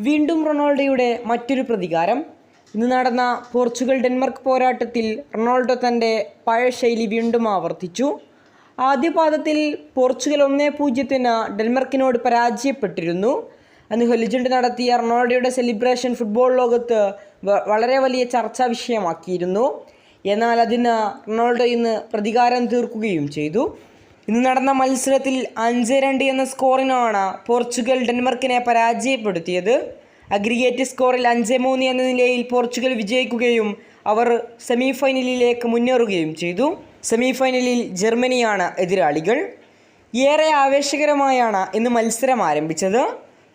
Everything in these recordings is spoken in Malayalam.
വീണ്ടും റൊണാൾഡോയുടെ മറ്റൊരു പ്രതികാരം. ഇന്ന് നടന്ന പോർച്ചുഗൽ ഡെൻമാർക്ക് പോരാട്ടത്തിൽ റൊണാൾഡോ തൻ്റെ പഴയ ശൈലി വീണ്ടും ആവർത്തിച്ചു. ആദ്യ പാദത്തിൽ പോർച്ചുഗൽ 1-0 ഡെൻമാർക്കിനോട് പരാജയപ്പെട്ടിരുന്നു. അന്ന് ഹെലിജൻഡ് നടത്തിയ റൊണാൾഡോയുടെ സെലിബ്രേഷൻ ഫുട്ബോൾ ലോകത്ത് വളരെ വലിയ ചർച്ചാ വിഷയമാക്കിയിരുന്നു. എന്നാൽ അതിന് റൊണാൾഡോ ഇന്ന് പ്രതികാരം തീർക്കുകയും ചെയ്തു. ഇന്ന് നടന്ന മത്സരത്തിൽ 5-2 എന്ന സ്കോറിനാണ് പോർച്ചുഗൽ ഡെൻമാർക്കിനെ പരാജയപ്പെടുത്തിയത്. അഗ്രിഗേറ്റ് സ്കോറിൽ 5-3 എന്ന നിലയിൽ പോർച്ചുഗൽ വിജയിക്കുകയും അവർ സെമി ഫൈനലിലേക്ക് മുന്നേറുകയും ചെയ്തു. സെമി ഫൈനലിൽ ജർമ്മനിയാണ് എതിരാളികൾ. ഏറെ ആവേശകരമായാണ് ഇന്ന് മത്സരം ആരംഭിച്ചത്.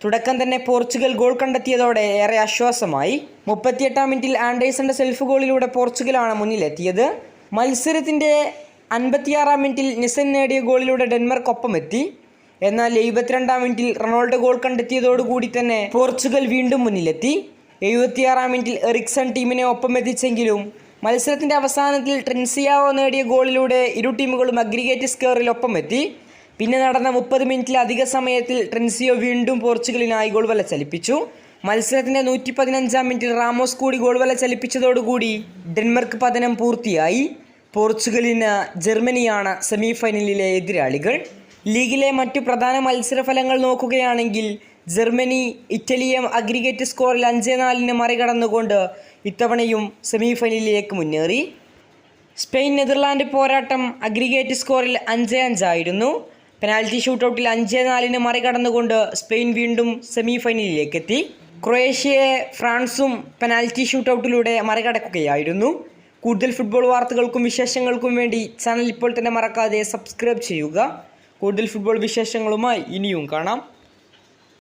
തുടക്കം തന്നെ പോർച്ചുഗൽ ഗോൾ കണ്ടെത്തിയതോടെ ഏറെ ആശ്വാസമായി. 38-ാം മിനിറ്റിൽ ആൻഡേഴ്സന്റെ സെൽഫ് ഗോളിലൂടെ പോർച്ചുഗലാണ് മുന്നിലെത്തിയത്. മത്സരത്തിൻ്റെ 56-ാം മിനിറ്റിൽ നിസൻ നേടിയ ഗോളിലൂടെ ഡെൻമാർക്ക് ഒപ്പമെത്തി. എന്നാൽ 72-ാം മിനിറ്റിൽ റൊണാൾഡോ ഗോൾ കണ്ടെത്തിയതോടുകൂടി തന്നെ പോർച്ചുഗൽ വീണ്ടും മുന്നിലെത്തി. 76-ാം മിനിറ്റിൽ എറിക്സൺ ടീമിനെ ഒപ്പമെത്തിച്ചെങ്കിലും മത്സരത്തിൻ്റെ അവസാനത്തിൽ ട്രെൻസിയാവോ നേടിയ ഗോളിലൂടെ ഇരു ടീമുകളും അഗ്രിഗേറ്റ് സ്കോറിൽ ഒപ്പമെത്തി. പിന്നെ നടന്ന 30 മിനിറ്റിൽ അധിക സമയത്തിൽ ട്രെൻസിയോ വീണ്ടും പോർച്ചുഗലിനായി ഗോൾ വല ചലിപ്പിച്ചു. മത്സരത്തിൻ്റെ 115-ാം മിനിറ്റിൽ റാമോസ് കൂടി ഗോൾ വല ചലിപ്പിച്ചതോടുകൂടി ഡെൻമാർക്ക് പതനം പൂർത്തിയായി. പോർച്ചുഗലിന് ജർമ്മനിയാണ് സെമി ഫൈനലിലെ എതിരാളികൾ. ലീഗിലെ മറ്റു പ്രധാന മത്സരഫലങ്ങൾ നോക്കുകയാണെങ്കിൽ ജർമ്മനി ഇറ്റലിയെ അഗ്രിഗേറ്റ് സ്കോറിൽ 5-4 മറികടന്നുകൊണ്ട് ഇത്തവണയും സെമി ഫൈനലിലേക്ക് മുന്നേറി. സ്പെയിൻ നെതർലാൻഡ് പോരാട്ടം അഗ്രിഗേറ്റ് സ്കോറിൽ 5-5 ആയിരുന്നു. പെനാൽറ്റി ഷൂട്ടൗട്ടിൽ 5-4 മറികടന്നുകൊണ്ട് സ്പെയിൻ വീണ്ടും സെമി ഫൈനലിലേക്കെത്തി. ക്രൊയേഷ്യയെ ഫ്രാൻസും പെനാൽറ്റി ഷൂട്ടൗട്ടിലൂടെ മറികടക്കുകയായിരുന്നു. കൂടുതൽ ഫുട്ബോൾ വാർത്തകൾക്കും വിശേഷങ്ങൾക്കും വേണ്ടി ചാനൽ ഇപ്പോൾ തന്നെ മറക്കാതെ സബ്സ്ക്രൈബ് ചെയ്യുക. കൂടുതൽ ഫുട്ബോൾ വിശേഷങ്ങളുമായി ഇനിയും കാണാം.